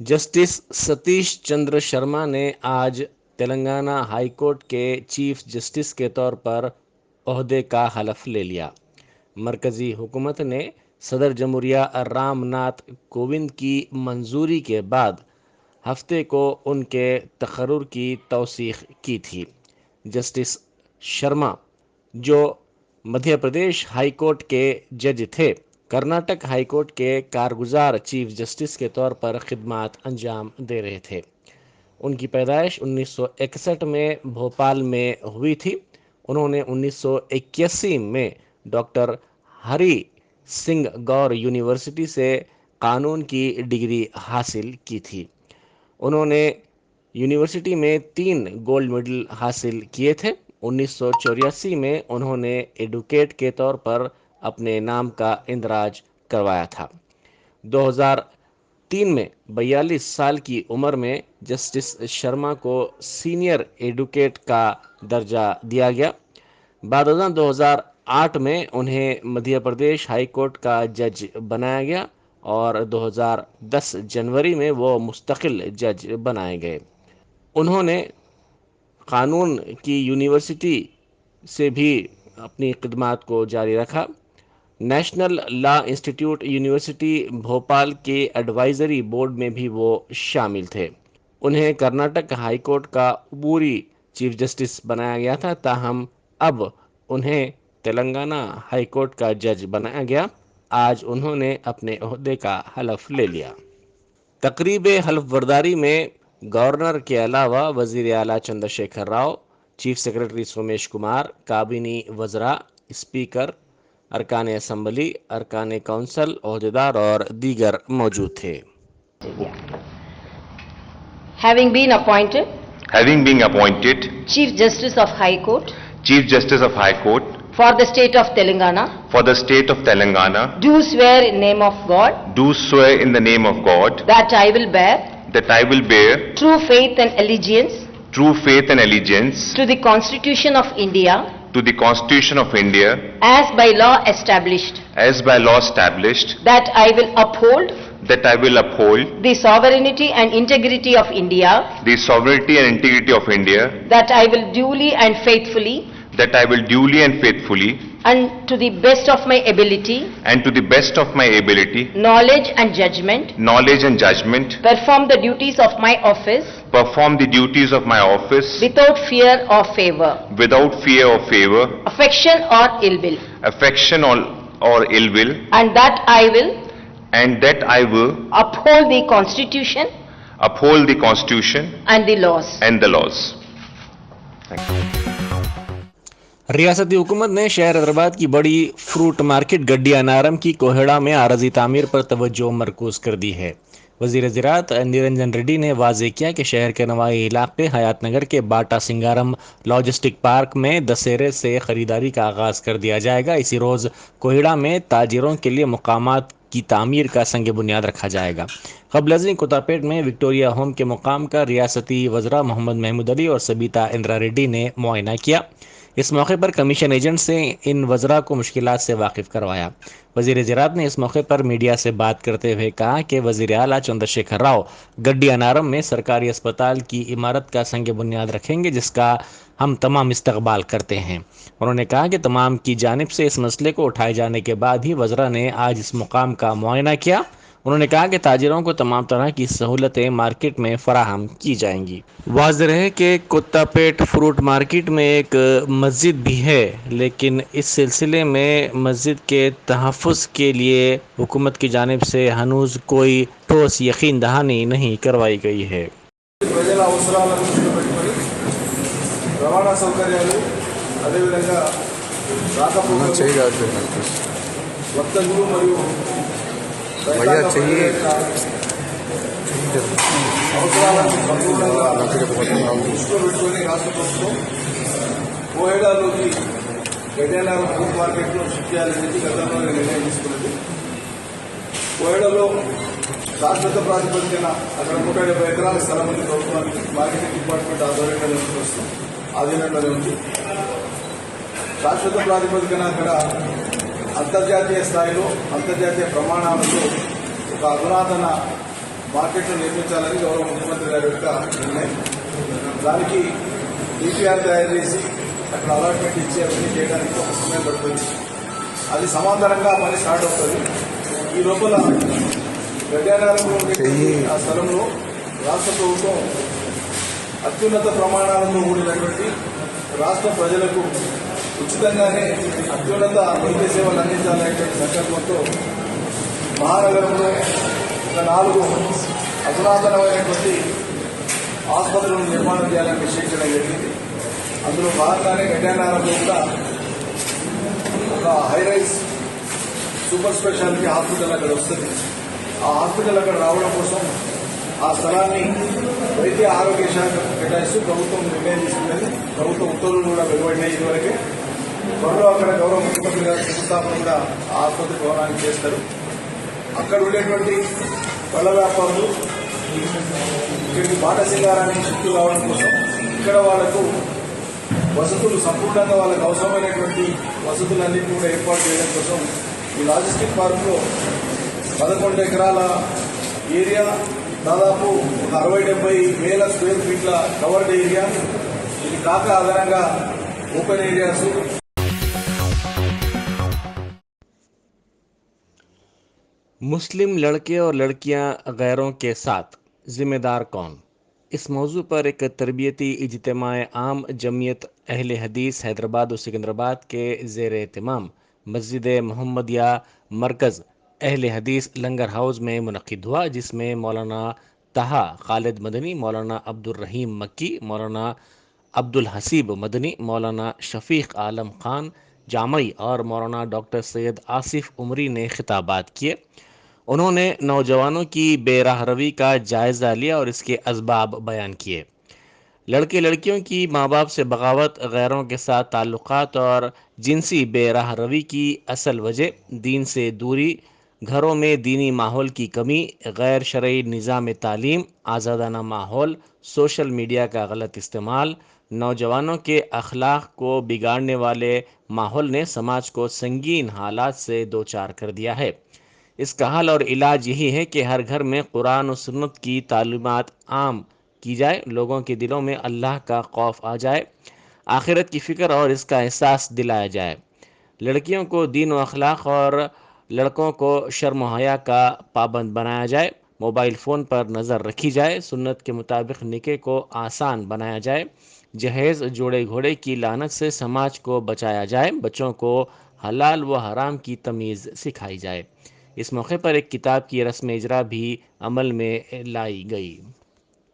Justice Satish Chandra Sharma ने आज Telangana high court के चीफ जस्टिस के तौर पर ओहदे का हलफ ले लिया। मरकजी हुकूमत ने सदर जमहूरिया रामनाथ कोविंद की मंजूरी के बाद हफ्ते को उनके तकर्रुर की तौसीख की थी। जस्टिस शर्मा, जो मध्य प्रदेश हाई कोर्ट के जज थे, कर्नाटक हाई कोर्ट के कारगुजार चीफ जस्टिस के तौर पर खिदमत अंजाम दे रहे थे। उनकी पैदाइश 1961 में भोपाल में हुई थी। उन्होंने 1981 में डॉक्टर हरि सिंह गौर यूनिवर्सिटी से कानून की डिग्री हासिल की थी। उन्होंने यूनिवर्सिटी में 3 गोल्ड मेडल हासिल किए थे। 1984 में उन्होंने एडवोकेट के तौर पर अपने नाम का इंदराज करवाया था। 2003 में 42 साल की उम्र में जस्टिस शर्मा को सीनियर एडवोकेट का दर्जा दिया गया। बाद 2008 में उन्हें मध्य प्रदेश हाई कोर्ट का जज बनाया गया और 2010 जनवरी में वो मुस्तकिल जज बनाए गए। उन्होंने कानून की यूनिवर्सिटी से भी अपनी खिदमत को जारी रखा। National law institute university Bhopal के एडवाइजरी बोर्ड में भी वो शामिल थे। उन्हें कर्नाटक हाई कोर्ट का अबूरी चीफ जस्टिस बनाया गया था, ताहम अब उन्हें तेलंगाना हाई कोर्ट का जज बनाया गया। आज उन्होंने अपने ओहदे का हलफ ले लिया। तकरीब हलफ बर्दारी में गवर्नर के अलावा वजीर आला चंद्रशेखर राव, चीफ सेक्रेटरी सोमेश कुमार, काबीनी वज़रा, स्पीकर, अरकान असम्बली, अरकान काउंसिल, ओहदेदार और दीगर मौजूद थे। Having been appointed Chief Justice of High Court for the state of Telangana, do swear in name of God that I will bear true faith and allegiance to the Constitution of India as by law established, that I will uphold the sovereignty and integrity of India, that I will duly and faithfully and to the best of my ability, knowledge and judgment, perform the duties of my office without fear or favor, affection or ill will, and that I will uphold the Constitution and the laws. Thank you. रियासती हुकूमत ने शहर हैदराबाद की बड़ी fruit market गड्डी अनारम की कोहड़ा में आरजी तामीर पर तवज्जो मरकूज कर दी है। वज़ीर ज़राअत निरंजन रेड्डी ने वाज़े किया कि शहर के नवाई इलाके हयात नगर के बाटा सिंगारम लॉजिस्टिक पार्क में दशहरे से ख़रीदारी का आगाज़ कर दिया जाएगा। इसी रोज़ कोहड़ा में ताजिरों के लिए मकामात की तामीर का संग बुनियाद रखा जाएगा। क़ब्ल कोतापेट में विक्टोरिया होम के मुकाम का रियासती वज़रा मोहम्मद महमूद अली और सबीता इंदिरा रेड्डी ने मुआयना किया। इस मौके पर कमीशन एजेंट से इन वज़रा को मुश्किलात से वाकिफ़ करवाया। वज़ीर ज़राअत ने इस मौके पर मीडिया से बात करते हुए कहा कि वज़ीर आला चंद्रशेखर राव गड्डी अनारम में सरकारी अस्पताल की इमारत का संग बुनियाद रखेंगे, जिसका हम तमाम इस्तकबाल करते हैं। उन्होंने कहा कि तमाम की जानिब से इस मसले को उठाए जाने के बाद ही वज़रा ने आज इस मुकाम का मुआयना किया। उन्होंने कहा कि ताजिरों को तमाम तरह की सहूलतें मार्केट में फराहम की जाएंगी। वाज़ेह है कि कोत्तापेट फ्रूट मार्केट में एक मस्जिद भी है, लेकिन इस सिलसिले में मस्जिद के तहफ़्फ़ुज़ के लिए हुकूमत की जानिब से हनूज़ कोई ठोस यकीन दहानी नहीं करवाई गई है। రవాణా సౌకర్యాలు అదేవిధంగా వర్తకులు మరియు అవసరాలను సంపూర్ణంగా దృష్టిలో పెట్టుకొని రాష్ట్ర ప్రభుత్వం కోహెడాలోకి గడ్డెనారం ఫ్రూట్ మార్కెట్ను షిఫ్ట్ చేయాలని గతంలో నిర్ణయం తీసుకున్నది. కోహెడలో శాశ్వత ప్రాతిపదికన అక్కడ 170 ఎకరాల స్థలం ఉంది. ప్రభుత్వానికి మార్కెటింగ్ డిపార్ట్మెంట్ ఆధీనంలోనే ఉంది. శాశ్వత ప్రాతిపదికన అక్కడ అంతర్జాతీయ స్థాయిలో అంతర్జాతీయ ప్రమాణాలతో ఒక అధునాతన మార్కెట్ను నిర్మించాలని గౌరవ ముఖ్యమంత్రి గారి యొక్క నిర్ణయం. దానికి డిపిఆర్ తయారు చేసి అక్కడ అలాట్మెంట్ ఇచ్చి అవన్నీ చేయడానికి ఒక సమయం పడుతుంది. అది సమాంతరంగా పని స్టార్ట్ అవుతుంది. ఈ లోపల గడ్యానారంలో ఉండేటువంటి ఆ స్థలంలో రాష్ట్ర ప్రభుత్వం అత్యున్నత ప్రమాణాలతో కూడినటువంటి రాష్ట్ర ప్రజలకు ఉచితంగానే అత్యున్నత వైద్య సేవలు అందించాలనేటువంటి సంకల్పంతో మహానగరంలో ఒక 4 అధునాతనమైనటువంటి ఆసుపత్రులను నిర్మాణం చేయాలని నిశ్చయించడం జరిగింది. అందులో భాగంగానే గడ్యానారంలో కూడా ఒక హైరైజ్ సూపర్ స్పెషాలిటీ హాస్పిటల్ అక్కడ వస్తుంది. ఆ హాస్పిటల్ అక్కడ రావడం కోసం ఆ స్థలాన్ని వైద్య ఆరోగ్య శాఖ కేటాయిస్తూ ప్రభుత్వం నిర్ణయం తీసుకున్నది. ప్రభుత్వ ఉత్తర్వులు కూడా వెలువడినాయి. ఇదివరకే త్వరలో అక్కడ గౌరవ ముఖ్యమంత్రి గారు శంకుస్థాపన కూడా ఆ ఆసుపత్రి భవనానికి చేస్తారు. అక్కడ ఉండేటువంటి పళ్ళ వ్యాపారులు ఇక్కడికి బాటసింగారానికి షిఫ్ట్ కావడం కోసం ఇక్కడ వాళ్లకు వసతులు సంపూర్ణంగా వాళ్ళకు అవసరమైనటువంటి వసతులన్నింటినీ కూడా ఏర్పాటు చేయడం కోసం ఈ లాజిస్టిక్ పార్క్లో 11 ఎకరాల ఏరియా, దాదాపు 60-70 వేల స్క్వేర్ ఫీట్ల కవర్డ్ ఏరియా, ఇది కాక అదనంగా ఓపెన్ ఏరియాస్. मुस्लिम लड़के और लड़कियां गैरों के साथ जिम्मेदार कौन? इस मौजू पर एक तरबियती इज्तिमा आम जमीयत अहले हदीस हैदराबाद और सिकंदराबाद के ज़ेर एहतमाम मस्जिद मोहम्मदिया मरकज़ अहले हदीस लंगर हाउस में मुनक़िद हुआ, जिसमें मौलाना तहा खालिद मदनी, मौलाना अब्दुल रहीम मक्की, मौलाना अब्दुल हसीब मदनी, मौलाना शफीक आलम खान जामई और मौलाना डॉक्टर सैयद आसिफ उमरी ने खिताबात किए। उन्होंने नौजवानों की बेराह रवी का जायज़ा लिया और इसके असबाब बयान किए। लड़के लड़कियों की माँ बाप से बगावत, गैरों के साथ ताल्लुक़ात और जिनसी बेराह रवी की असल वजह दीन से दूरी, घरों में दीनी माहौल की कमी, गैर शरई निज़ाम तालीम, आज़ादाना माहौल, सोशल मीडिया का गलत इस्तेमाल, नौजवानों के अखलाक को बिगाड़ने वाले माहौल ने समाज को संगीन हालात से दो चार कर दिया है। इसका हल और इलाज यही है कि हर घर में कुरान और सुन्नत की तालीमात आम की जाए, लोगों के दिलों में अल्लाह का खौफ आ जाए, आखिरत की फ़िक्र और इसका एहसास दिलाया जाए। लड़कियों को दीन व अखलाक और लड़कों को शर्म हया का पाबंद बनाया जाए, मोबाइल फ़ोन पर नज़र रखी जाए, सुन्नत के मुताबिक निकाह को आसान बनाया जाए, जहेज़ जोड़े घोड़े की लानत से समाज को बचाया जाए, बच्चों को हलाल व हराम की तमीज़ सिखाई जाए। इस मौके पर एक किताब की रस्म इजरा भी अमल में लाई गई।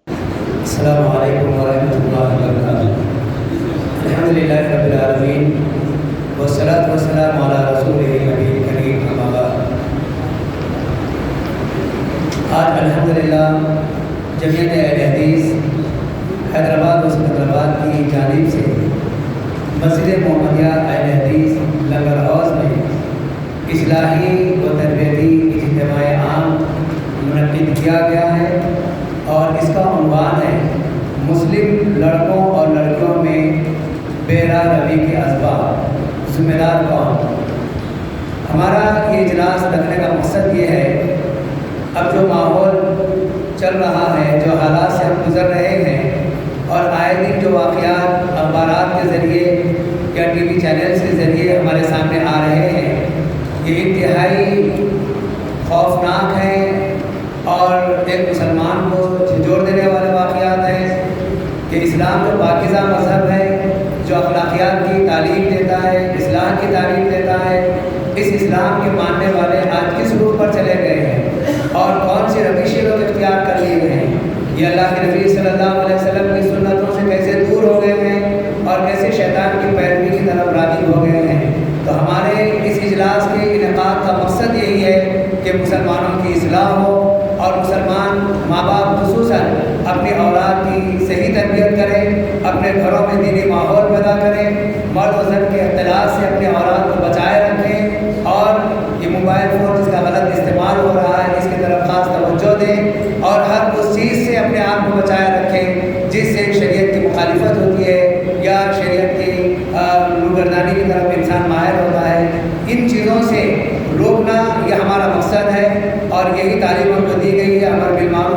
अस्सलामु अलैकुम वरहमतुल्लाहि वबरकातुहू। अल्हम्दुलिल्लाहि रब्बिल आलमीन वस्सलातु वस्सलामु अला रसूलिहिल नबील करीम अम्मा बाद। आज अल्हम्दुलिल्लाह जमीयत अहले हदीस हैदराबाद और सिकंदराबाद की जानिब से मस्जिद मोहम्मदिया अहले हदीस लंगर हाउस में इस्लाही व तरबियती इज्तिमा आम मुनक़्क़िद किया गया है और इसका उन्वान है मुस्लिम लड़कों और लड़कियों में बेराह रवी के असबाब, ज़िम्मेदार कौन। हमारा ये इजलास रखने का मकसद ये है, अब जो माहौल चल रहा है, जो हालात से हम गुज़र रहे हैं और आए दिन जो वाक़यात अखबारात के ज़रिए या टीवी चैनल्स के ज़रिए हमारे सामने आ रहे हैं, ये इंतहाई खौफनाक हैं और एक मुसलमान को झंझोर देने वाले वाक़यात हैं कि इस्लाम जो पाकीज़ा मज़हब है, जो अखलाकियात की तालीम देता है, इस्लाह की तालीम देता है, इस इस्लाम के मानने वाले आज किस रूप पर चले गए हैं और कौन सी रविशें लोग इख्तियार कर लिए हैं। ये अल्लाह के नबी सल्लल्लाहु अलैहि वसल्लम की सुन्नतों से कैसे दूर हो गए हैं और कैसे शैतान की पैरवी की तरफ राग़िब हो गए हैं। तो हमारे इस इजलास के इनेकाद का मकसद यही है कि मुसलमानों की इस्लाह हो और मुसलमान माँ बाप खुसूसन अपनी औलाद की सही तरबियत करें, अपने घरों में दीनी माहौल पैदा करें, मर्द व ज़न के इख्तिलात से अपनी औलाद को बचाए रखें और ये मोबाइल फ़ोन जिसका गलत इस्तेमाल हो रहा है इसकी तरफ ख़ास तवज्जो दें और हर उस चीज़ से अपने आप को बचाए रखें जिससे शरीयत की मुखालिफत होती है या शरीयत की रूगर्दानी की तरफ इंसान माहिर होता है। इन चीज़ों से रोकना ये हमारा मकसद है और यही तालीम हमको दी गई है, अमर बिल मारूफ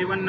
A1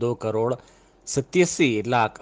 2,87,00,000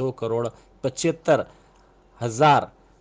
2,75,00,000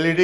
LED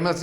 MLC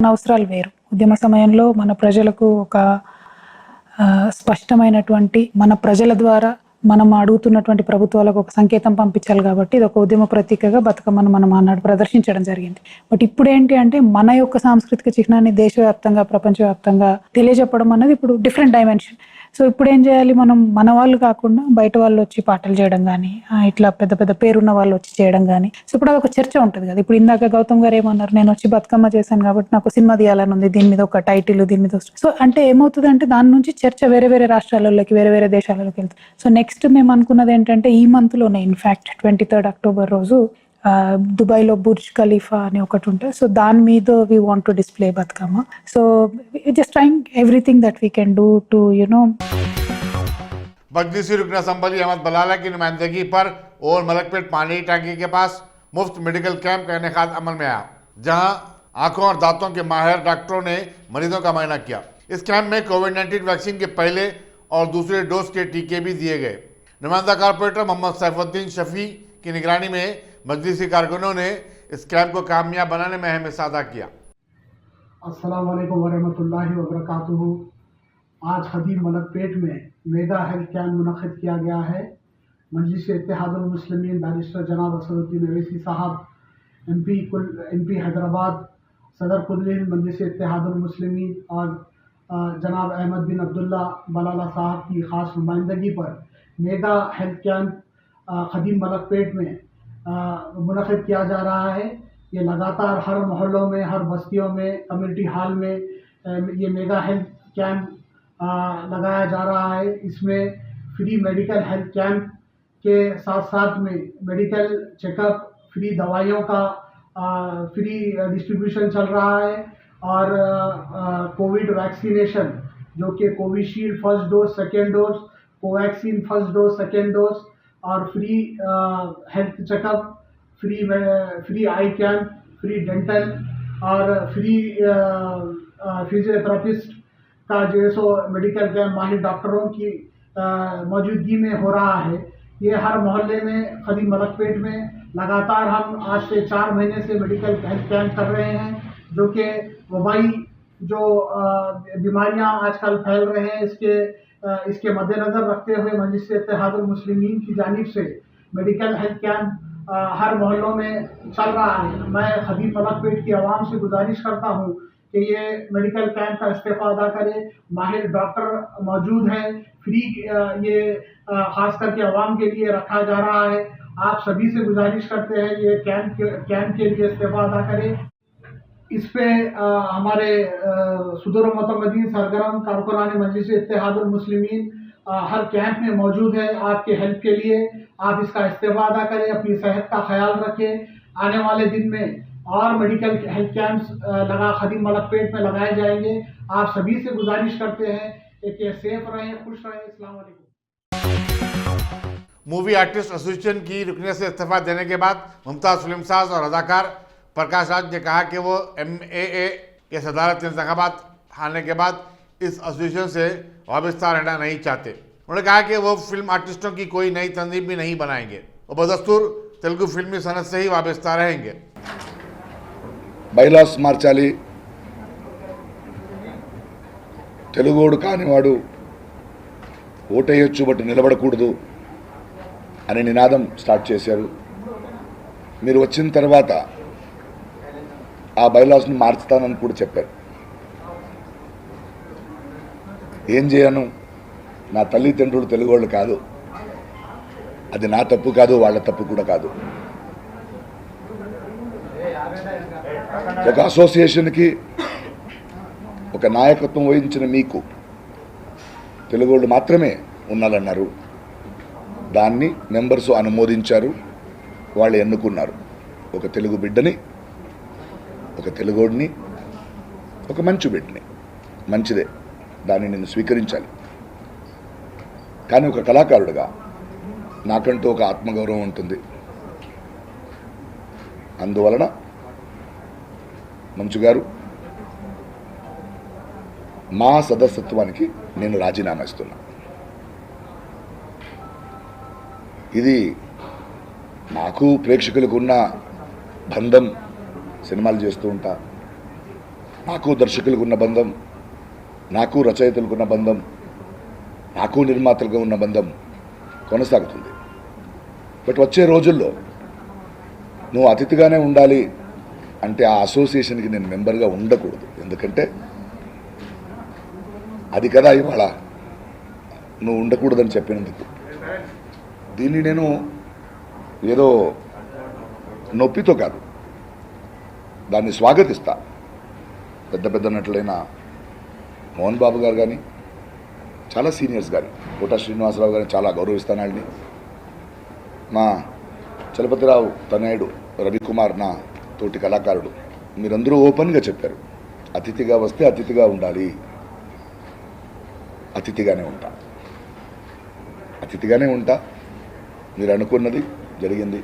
అవసరాలు వేరు ఉద్యమ సమయంలో మన ప్రజలకు ఒక స్పష్టమైనటువంటి మన ప్రజల ద్వారా మనం అడుగుతున్నటువంటి ప్రభుత్వాలకు ఒక సంకేతం పంపించాలి కాబట్టి ఇది ఒక ఉద్యమ ప్రతీకగా బతుకమ్మను మనం ఆనాడు ప్రదర్శించడం జరిగింది. బట్ ఇప్పుడు ఏంటి అంటే మన యొక్క సాంస్కృతిక చిహ్నాన్ని దేశవ్యాప్తంగా ప్రపంచవ్యాప్తంగా తెలియజెప్పడం అనేది ఇప్పుడు డిఫరెంట్ డైమెన్షన్. సో ఇప్పుడు ఏం చేయాలి, మనం మన వాళ్ళు కాకుండా బయట వాళ్ళు వచ్చి పాటలు చేయడం కానీ ఇట్లా పెద్ద పెద్ద పేరున్న వాళ్ళు వచ్చి చేయడం కానీ, సో ఇప్పుడు అదొక చర్చ ఉంటుంది కదా. ఇప్పుడు ఇందాక గౌతమ్ గారు ఏమన్నారు, నేను వచ్చి బతుకమ్మ చేశాను కాబట్టి నాకు సినిమా తీయాలని ఉంది, దీని మీద ఒక టైటిల్, దీని మీద సో అంటే ఏమవుతుంది అంటే దాని నుంచి చర్చ వేరే వేరే రాష్ట్రాలలోకి వేరే వేరే దేశాలలోకి వెళ్తుంది. సో నెక్స్ట్ మేము అనుకున్నది ఏంటంటే ఈ మంత్లోనే ఇన్ఫ్యాక్ట్ 23 అక్టోబర్ రోజు దుబాయ్లో బుర్జ్ ఖలీఫా అని ఒకటి ఉంటుంది. సో దాని మీద we want to display Bathukamma. So just trying everything that we can do to मजलिसी रुकन असम्बली अहमद बलाला की नुमाइंदगी पर ओवर मलकपेट पानी टैंकी के पास मुफ्त मेडिकल कैंप का इनेकाद अमल में आया, जहां आंखों और दांतों के माहिर डॉक्टरों ने मरीजों का मुआयना किया। इस कैंप में कोविड-19 वैक्सीन के पहले और दूसरे डोज के टीके भी दिए गए। नुमाइंदा कारपोरेटर मोहम्मद सैफुद्दीन शफी की निगरानी में मजलिसी कारकुनों ने इस कैंप को कामयाब बनाने में अहम हिस्सा अदा किया। अस्सलाम वालेकुम वरहमतुल्लाहि वबरकातुहू। आज खदीम मलकपेट में मेगा हेल्थ कैंप मुनक़िद किया गया है। मजलिस इत्तेहादुल मुस्लिमीन बैरिस्टर जनाब असदुद्दीन अवैसी साहब, MP हैदराबाद, सदर कुल्ल मजलिस इत्तेहादुल मुस्लिमीन और जनाब अहमद बिन अब्दुल्ला बलाला साहब की ख़ास नुमाइंदगी पर मेगा हेल्थ कैंप खदीम मलकपेट में मुनक़िद किया जा रहा है। ये लगातार हर मोहल्लों में, हर बस्तियों में, कम्युनिटी हॉल में ये मेगा हेल्थ कैंप लगाया जा रहा है। इसमें फ्री मेडिकल हेल्थ कैंप के साथ साथ में मेडिकल चेकअप, फ्री दवाइयों का फ्री डिस्ट्रीब्यूशन चल रहा है और कोविड वैक्सीनेशन जो कि Covishield first dose, second dose, Covaxin first dose, second dose और free health checkup, free eye camp, free dental और फ्री फिजियोथेरेपिस्ट का जो है सो मेडिकल कैंप माहिर डॉक्टरों की मौजूदगी में हो रहा है। ये हर मोहल्ले में खदीम मलकपेट में लगातार हम आज से 4 महीने से मेडिकल हेल्थ कैंप कर रहे हैं, जो कि वबाई जो बीमारियां आजकल फैल रहे हैं इसके मद्देनज़र रखते हुए मजलिस इत्तेहादुल मुस्लिमीन की जानिब से मेडिकल हेल्थ कैंप हर मोहल्लों में चल रहा है। मैं खदीम मलकपेट की आवाम से गुजारिश करता हूँ कि ये मेडिकल कैंप का इस्तेफादा करें। माहिर डॉक्टर मौजूद हैं, फ्री ये ख़ास करके आवाम के लिए रखा जा रहा है। आप सभी से गुजारिश करते हैं ये कैंप के लिए इस्तेफादा करें। इस पे हमारे सुदूर मुतमदीन सरगर्म कारकुनान मजलिस इत्तेहादुल मुस्लिमीन हर कैंप में मौजूद है आपके हेल्प के लिए। आप इसका इस्तेफादा करें, अपनी सेहत का ख्याल रखें। आने वाले दिन में और मेडिकल हेल्थ कैंप्स खदीम मलकपेट में लगाए जाएंगे। आप सभी से गुजारिश करते हैं कि सेफ रहें, खुश रहें। अस्सलाम वालेकुम। मूवी आर्टिस्ट एसोसिएशन की रुकने से इस्तीफा देने के बाद मुमताज़ फिल्मसाज और अदाकार प्रकाश राज ने कहा कि वो MAA के सदारत इंतखाबात हारने के बाद इस एसोसिएशन से वाबस्ता रहना नहीं चाहते। उन्होंने कहा कि वो फिल्म आर्टिस्टों की कोई नई तंजीम भी नहीं बनाएंगे। वो बदस्तूर तेलुगु फिल्मी सनत से ही वाबस्ता रहेंगे। బైలాస్ మార్చాలి, తెలుగోడు కానివాడు ఓటేయొచ్చు బట్ నిలబడకూడదు అనే నినాదం స్టార్ట్ చేశారు. మీరు వచ్చిన తర్వాత ఆ బైలాస్ని మార్చుతానని కూడా చెప్పారు. ఏం చేయను, నా తల్లిదండ్రులు తెలుగోళ్ళు కాదు, అది నా తప్పు కాదు, వాళ్ళ తప్పు కూడా కాదు. ఒక అసోసియేషన్కి ఒక నాయకత్వం వహించిన మీకు తెలుగోళ్ళు మాత్రమే ఉండాలన్నారు. దాన్ని మెంబర్స్ అనుమోదించారు, వాళ్ళు ఎన్నుకున్నారు. ఒక తెలుగు బిడ్డని, ఒక తెలుగోడిని, ఒక మంచి బిడ్డని. మంచిదే, దాన్ని నేను స్వీకరించాలి. కానీ ఒక కళాకారుడిగా నాకంటూ ఒక ఆత్మగౌరవం ఉంటుంది. అందువలన మంచు గారు, మా సదస్యత్వానికి నేను రాజీనామా ఇస్తున్నా. ఇది నాకు ప్రేక్షకులకు ఉన్న బంధం, సినిమాలు చేస్తూ ఉంటా, నాకు దర్శకులకు ఉన్న బంధం, నాకు రచయితలకు ఉన్న బంధం, నాకు నిర్మాతలుగా ఉన్న బంధం కొనసాగుతుంది. బట్ వచ్చే రోజుల్లో నువ్వు అతిథిగానే ఉండాలి అంటే ఆ అసోసియేషన్కి నేను మెంబర్గా ఉండకూడదు. ఎందుకంటే అది కదా ఇవాళ నువ్వు ఉండకూడదని చెప్పినందుకు. దీన్ని నేను ఏదో నొప్పితో కాదు, దాన్ని స్వాగతిస్తా. పెద్ద పెద్ద నటులైన మోహన్ బాబు గారు కానీ, చాలా సీనియర్స్ కానీ, కోట శ్రీనివాసరావు గారిని చాలా గౌరవిస్తాను. వాళ్ళని మా చలపతిరావు తనయుడు రవికుమార్, నా తోటి కళాకారుడు, మీరందరూ ఓపెన్గా చెప్పారు, అతిథిగా వస్తే అతిథిగా ఉండాలి. అతిథిగానే ఉంటా, అతిథిగానే ఉంటా. మీరు అనుకున్నది జరిగింది.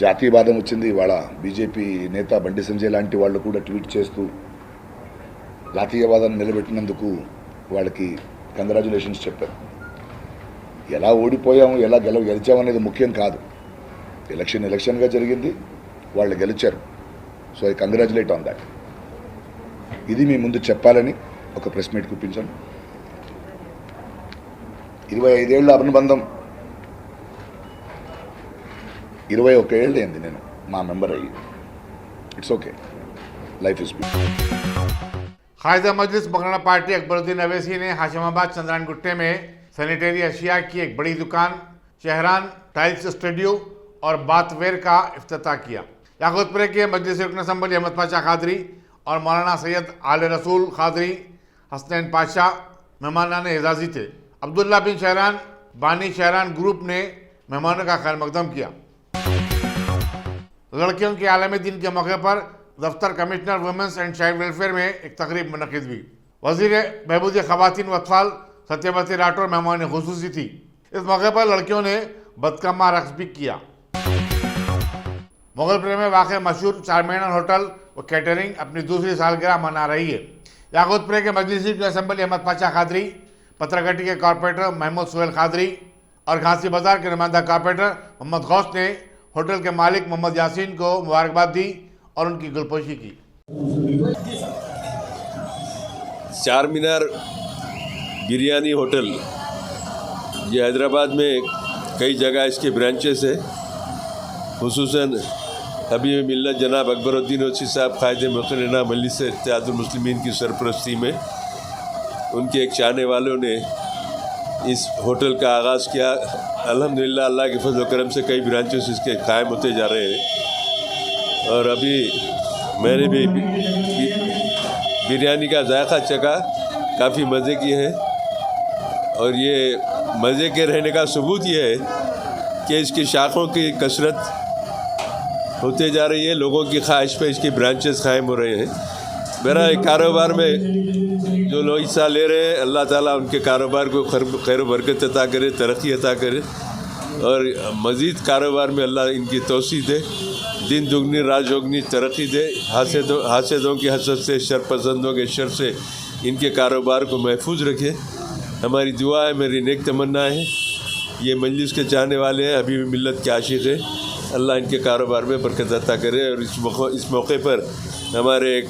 జాతీయవాదం వచ్చింది. ఇవాళ బీజేపీ నేత బండి సంజయ్ లాంటి వాళ్ళు కూడా ట్వీట్ చేస్తూ జాతీయవాదాన్ని నిలబెట్టినందుకు వాళ్ళకి కంగ్రాచులేషన్స్ చెప్పారు. ఎలా ఓడిపోయాము, ఎలా గెలిచామనేది ముఖ్యం కాదు. ఎలక్షన్గా జరిగింది, వాళ్ళు గెలిచారు. So I congratulate on that. ఇది మీ ముందు చెప్పాలని ఒక ప్రెస్ మీట్ కూపించాను. 25 ఏళ్ళ అనుబంధం, 21 ఏళ్ళు అయింది నేను మా మెంబర్ అయ్యి. It's okay, life is beautiful. कायदा मजलिस मकराना पार्टी अकबरुद्दीन अवैसी ने हाशिमाबाद चंद्रान गुट्टे में सैनिटरी अशिया की एक बड़ी दुकान, शहरान टाइल्स स्टूडियो और बाथवेयर का इफ्तिताह किया। याकूतपुरे के मजलिस रुकन असम्बली अहमद पाशा खादरी और मौलाना सैयद आले रसूल खादरी हसनैन पाशा मेहमानान एजाजी थे। अब्दुल्ला बिन शहरान बानी शहरान ग्रुप ने मेहमानों का खैर मकदम किया। लड़कियों के आलमी दिन के मौके पर दफ्तर commissioner women's and child welfare में एक तकरीब मुनक़िद हुई। वज़ीर बहबूद ख़वातीन व अतफ़ाल सत्यवती राठौर मेहमान ख़ुसूसी थी। इस मौके पर लड़कियों ने बदकम्मा रक़्स भी किया। मुगलपुर में वाक़ मशहूर चारमीनार होटल व कैटरिंग अपनी दूसरी सालगिरह मना रही है। याकूतपुरे के मजलिसी असम्बली अहमद पाशा खादरी, पत्रघट्टी के कॉरपोरेटर महमूद सुहेल खादरी और घासी बाजार के नुमाइंदा कॉरपोरेटर मोहम्मद गौस ने होटल के मालिक मोहम्मद यासीन को मुबारकबाद दी और उनकी गुलपोशी की। चारमीनार बिरयानी होटल, ये हैदराबाद में कई जगह इसके ब्रांचेस है। खुसूसन अभी मिल्लत जनाब अकबरुद्दीन ओवैसी साहब क़ायदे मुक़र्रना मजलिस इत्तेहादुल मुस्लिमीन की सरपरस्ती में उनके एक चाहने वालों ने इस होटल का आगाज़ किया। अल्हम्दुलिल्लाह अल्लाह के फजल व करम से कई ब्रांचेस इसके कायम होते जा रहे हैं। और अभी मैंने भी बिरयानी का जायका चखा, काफ़ी मज़े की है। और ये मज़े के रहने का सबूत ये है कि इसकी शाखों की कसरत होते जा रही है, लोगों की ख्वाहिश पे इसके ब्रांचेस कायम हो रहे हैं। मेरा कारोबार में जो लोग हिस्सा ले रहे हैं, अल्लाह ताला उनके कारोबार को खैर बरकत अता करे, तरक्की अता करे और मज़ीद कारोबार में अल्लाह इनकी तौसीक़ दे, दिन दुगनी रात जोगनी तरक्की दे, हासिदों की हसद से, शरपसंदों के शर से इनके कारोबार को महफूज रखे। हमारी दुआ है, मेरी नेक तमन्ना है ये मजलिस के चाहने वाले हैं, अभी भी मिल्लत के आशिक हैं। अल्लाह इनके कारोबार में बरकत अता करे। और इस मौके पर हमारे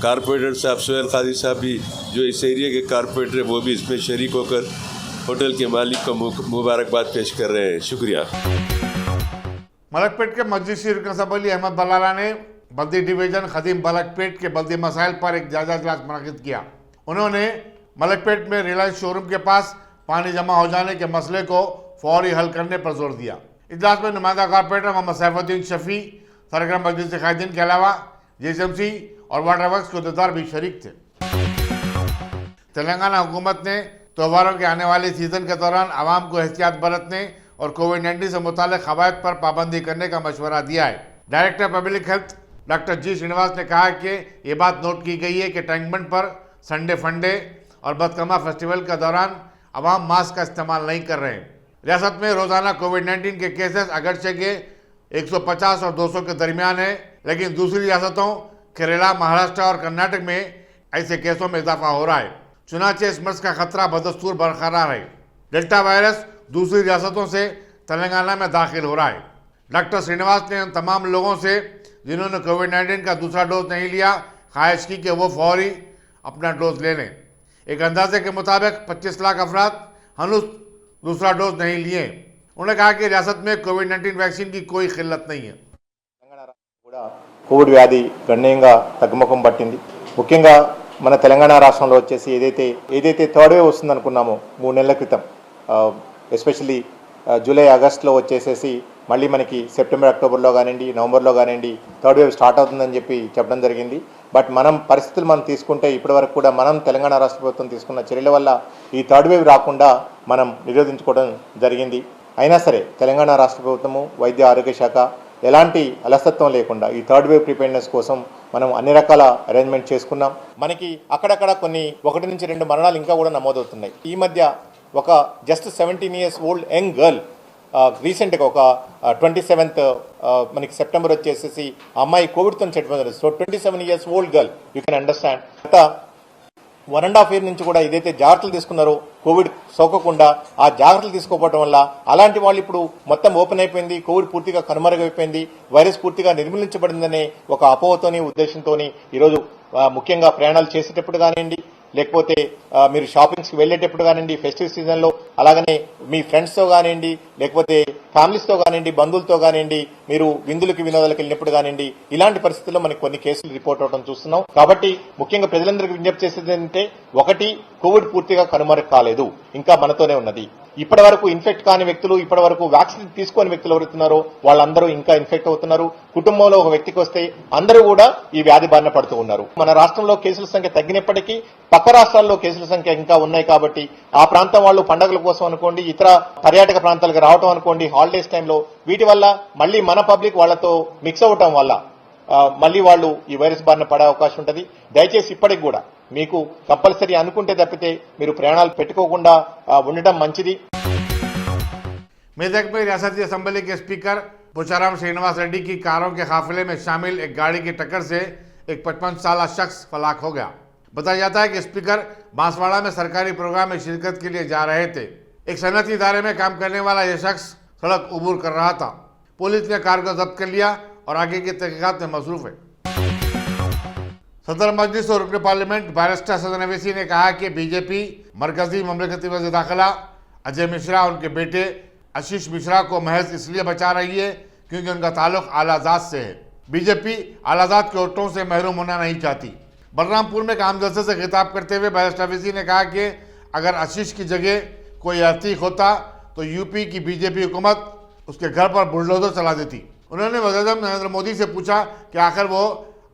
कारपोरेटर साहब सोहेल काजी साहब भी, जो इस एरिया के कारपोरेटर, वो भी इसमें शरीक होकर होटल के मालिक को मुबारकबाद पेश कर रहे हैं। शुक्रिया। मलकपेट के मजलिसी रुकन असम्बली अहमद बलाला ने बल्दी डिवीज़न खदीम मलकपेट के बल्दी मसाइल पर एक जायजा इजलास मुनक़िद किया। उन्होंने मलकपेट में रिलायंस शोरूम के पास पानी जमा हो जाने के मसले को फौरी हल करने पर जोर दिया। इजलास में नुमाइंदा कारपोरेटर मोहम्मद सैफुद्दीन शफी, सरगर्म मजलिस कायदीन के अलावा JSMC और वाटर वर्क्स के अहदेदार भी शरीक थे। तेलंगाना हुकूमत ने त्योहारों के आने वाले सीजन के दौरान आवाम को एहतियात बरतने और कोविड-19 से मुताल्लिक़ क़वायद पर पाबंदी करने का मशवरा दिया है। Director public health doctor G Srinivas ने कहा कि ये बात नोट की गई है कि टैंकबंड पर संडे फंडे और बदकमा फेस्टिवल के दौरान आवाम मास्क का इस्तेमाल नहीं कर रहे हैं। रियासत में रोज़ाना कोविड-19 के केसेस अगरचे के 150 और 200 के दरमियान है, लेकिन दूसरी रियासतों केरला, महाराष्ट्र और कर्नाटक में ऐसे केसों में इजाफा हो रहा है। चुनाचे इस मर्ज का खतरा बदस्तूर बरकरार है। डेल्टा वायरस दूसरी रियासतों से तेलंगाना में दाखिल हो रहा है। डॉक्टर श्रीनिवास ने उन तमाम लोगों से जिन्होंने कोविड-19 का दूसरा डोज नहीं लिया, ख्वाहिश की कि वो फौरी अपना डोज ले लें। एक अंदाजे के मुताबिक 25 लाख अफराद हनूस दूसरा डोज नहीं लिए। उन्होंने कहा कि रियासत में कोविड-19 वैक्सीन की कोई किल्लत नहीं है। కోవిడ్ వ్యాధి గణనీయంగా తగ్గుముఖం పట్టింది. ముఖ్యంగా మన తెలంగాణ రాష్ట్రంలో వచ్చేసి ఏదైతే థర్డ్ వేవ్ వస్తుంది అనుకున్నామో 3 నెలల క్రితం, ఎస్పెషల్లీ జూలై ఆగస్టులో వచ్చేసేసి మళ్ళీ మనకి సెప్టెంబర్ అక్టోబర్లో కానివ్వండి, నవంబర్లో కానివ్వండి థర్డ్ వేవ్ స్టార్ట్ అవుతుందని చెప్పి చెప్పడం జరిగింది. బట్ పరిస్థితులు మనం తీసుకుంటే ఇప్పటివరకు కూడా మనం తెలంగాణ రాష్ట్ర ప్రభుత్వం తీసుకున్న చర్యల వల్ల ఈ థర్డ్ వేవ్ రాకుండా మనం నిరోధించుకోవడం జరిగింది. అయినా సరే తెలంగాణ రాష్ట్ర ప్రభుత్వము, వైద్య ఆరోగ్య శాఖ ఎలాంటి అలసత్వం లేకుండా ఈ థర్డ్ వేవ్ ప్రిపేర్నెస్ కోసం మనం అన్ని రకాల అరేంజ్మెంట్ చేసుకున్నాం. మనకి అక్కడక్కడ కొన్ని 1 నుంచి 2 మరణాలు ఇంకా కూడా నమోదవుతున్నాయి. ఈ మధ్య ఒక just 17 years old young girl రీసెంట్గా ఒక 27th మనకి సెప్టెంబర్ వచ్చేసేసి అమ్మాయి కోవిడ్తో చనిపోయింది. So 27 years old girl, you can understand. 1.5 year నుంచి కూడా ఏదైతే జాగ్రత్తలు తీసుకున్నారో కోవిడ్ సోకకుండా, ఆ జాగ్రత్తలు తీసుకోవడం వల్ల అలాంటి వాళ్ళు ఇప్పుడు మొత్తం ఓపెన్ అయిపోయింది, కోవిడ్ పూర్తిగా కనుమరుగైపోయింది, వైరస్ పూర్తిగా నిర్మూలించబడిందనే ఒక అపోహతోని, ఉద్దేశంతోని ఈరోజు ముఖ్యంగా ప్రయాణాలు చేసేటప్పుడు కానివ్వండి, లేకపోతే మీరు షాపింగ్స్కి వెళ్ళేటప్పుడు కానివ్వండి, ఫెస్టివ్ సీజన్లో, అలాగనే మీ ఫ్రెండ్స్తో కానివ్వండి, లేకపోతే ఫ్యామిలీస్తో కానివ్వండి, బంధువులతో కానివ్వండి, మీరు విందులకి వినోదాలకు వెళ్ళినప్పుడు కానివ్వండి, ఇలాంటి పరిస్థితుల్లో మనకి కొన్ని కేసులు రిపోర్ట్ అవడం చూస్తున్నాం. కాబట్టి ముఖ్యంగా ప్రజలందరికీ విజ్ఞప్తి చేసేది ఏంటంటే, 1, కోవిడ్ పూర్తిగా కనుమరుగు కాలేదు, ఇంకా మనతోనే ఉన్నది. ఇప్పటి వరకు ఇన్ఫెక్ట్ కాని వ్యక్తులు, ఇప్పటి వరకు వ్యాక్సిన్ తీసుకోని వ్యక్తులు ఎవరుతున్నారో వాళ్ళందరూ ఇంకా ఇన్ఫెక్ట్ అవుతున్నారు. కుటుంబంలో ఒక వ్యక్తికి వస్తే అందరూ కూడా ఈ వ్యాధి బారిన పడుతూ ఉన్నారు. మన రాష్ట్రంలో కేసుల సంఖ్య తగ్గినప్పటికీ పక్క రాష్ట్రాల్లో కేసుల సంఖ్య ఇంకా ఉన్నాయి. కాబట్టి ఆ ప్రాంతం వాళ్ళు పండుగల కోసం అనుకోండి, ఇతర పర్యాటక ప్రాంతాలకు రావడం అనుకోండి, హాలిడేస్ టైంలో, వీటి వల్ల మళ్ళీ మన పబ్లిక్ వాళ్లతో మిక్స్ అవటం వల్ల మళ్ళీ వాళ్ళు ఈ వైరస్ బారిన పడే అవకాశం ఉంటుంది. దయచేసి ఇప్పటికి కూడా మీకు కంపల్సరీ అనుకుంటే తప్పితే మీరు ప్రయాణాలు పెట్టుకోకుండా ఉండడం మంచిది. मेदक में रियासती असम्बली के स्पीकर पोचाराम श्रीनिवास रेड्डी की कारों के काफिले में शामिल एक गाड़ी की टक्कर से एक 55 साल शख्स फलाक हो गया। बताया जाता है कि स्पीकर बांसवाड़ा में सरकारी प्रोग्राम में शिरकत के लिए जा रहे थे। एक सनती इदारे में काम करने वाला यह शख्स सड़क अबूर कर रहा था। पुलिस ने कार को जब्त कर लिया और आगे की तहकीकात में मसरूफ है। सदर मजलिस और रुकन पार्लियामेंट बैरिस्टर सदन अवैसी ने कहा कि बीजेपी मरकजी ममलकती वज़ीर दाखिला अजय मिश्रा उनके बेटे आशीष मिश्रा को महज इसलिए बचा रही है क्योंकि उनका ताल्लुक आलाजात से है। बीजेपी आलाजात के वोटों से महरूम होना नहीं चाहती। बलरामपुर में एक आम जलसे से खिताब करते हुए बैरिस्टर अवैसी ने कहा कि अगर आशीष की जगह कोई अतीक होता तो यूपी की बीजेपी हुकूमत उसके घर पर बुलडोजर चला देती। उन्होंने वज़ीर-ए-आज़म नरेंद्र मोदी से पूछा कि आखिर वो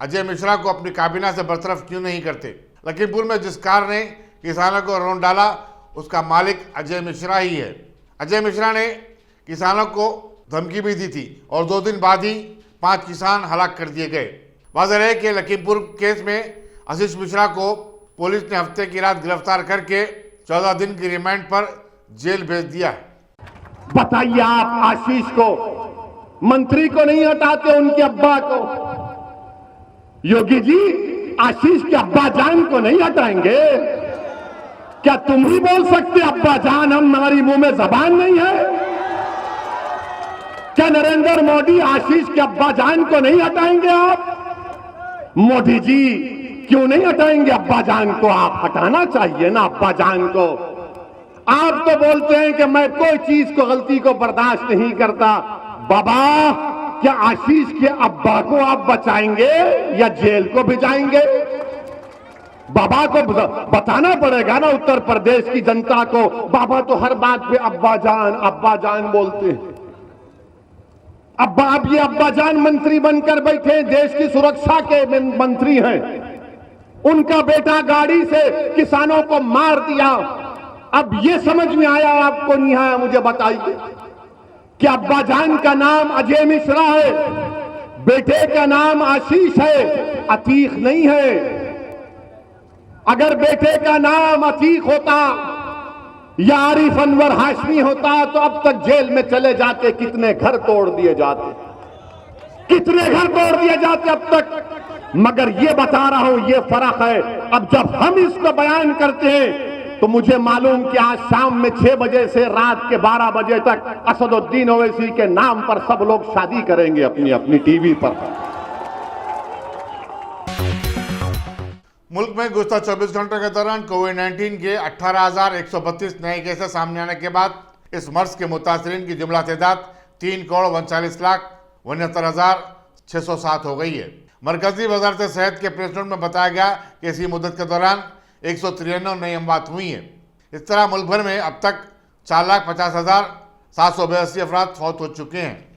अजय मिश्रा को अपनी काबीना से बरतरफ क्यों नहीं करते। लखीमपुर में जिस कार ने किसानों को रौंद डाला उसका मालिक अजय मिश्रा ही है। अजय मिश्रा ने किसानों को धमकी भी दी थी और 2 दिन बाद ही 5 किसान हलाक कर दिए गए। वाज़ेह है कि लखीमपुर केस में आशीष मिश्रा को पुलिस ने हफ्ते की रात गिरफ्तार करके 14 दिन की रिमांड पर जेल भेज दिया है। बताइए आप आशीष को, मंत्री को नहीं हटाते, उनके अब्बा को। योगी जी आशीष के अब्बा जान को नहीं हटाएंगे? क्या तुम भी बोल सकते अब्बा जान? हम, हमारी मुंह में जबान नहीं है? क्या नरेंद्र मोदी आशीष के अब्बा जान को नहीं हटाएंगे आप? मोदी जी क्यों नहीं हटाएंगे अब्बा जान को? आप हटाना चाहिए ना अब्बा जान को। आप तो बोलते हैं कि मैं कोई चीज को, गलती को बर्दाश्त नहीं करता। बाबा, क्या आशीष के अब्बा को आप बचाएंगे या जेल को भिजाएंगे? बाबा को बताना पड़ेगा ना उत्तर प्रदेश की जनता को। बाबा तो हर बात पे अब्बा जान बोलते हैं। अब ये अब्बा जान मंत्री बनकर बैठे, देश की सुरक्षा के मंत्री हैं। उनका बेटा गाड़ी से किसानों को मार दिया। अब ये समझ में आया आपको नहीं आया? मुझे बताइए कि अब्बा जान का नाम अजय मिश्रा है, बेटे का नाम आशीष है, अतीक नहीं है। अगर बेटे का नाम अतीक होता या आरिफ अनवर हाशमी होता तो अब तक जेल में चले जाते। कितने घर तोड़ दिए जाते, कितने घर तोड़ दिए जाते अब तक। मगर ये बता रहा हूं, ये फर्क है। अब जब हम इसको बयान करते हैं तो मुझे मालूम कि आज शाम में 6 बजे से रात के 12 बजे तक असदुद्दीन ओवैसी के नाम पर सब लोग शादी करेंगे अपनी अपनी टीवी पर। मुल्क में गुज़श्ता 24 घंटों के दौरान कोविड-19 के 18,132 नए केसेस सामने आने के बाद इस मर्ज के मुतासरीन की जुमला तादाद 3,39,69,607 हो गई है। मरकजी वजारत सेहत के प्रेस नोट में बताया गया कि इसी मुद्दत के दौरान 193 नई अमवात हुई हैं। इस तरह मुल्क भर में अब तक 4,50,782 अफराद फौत हो चुके हैं।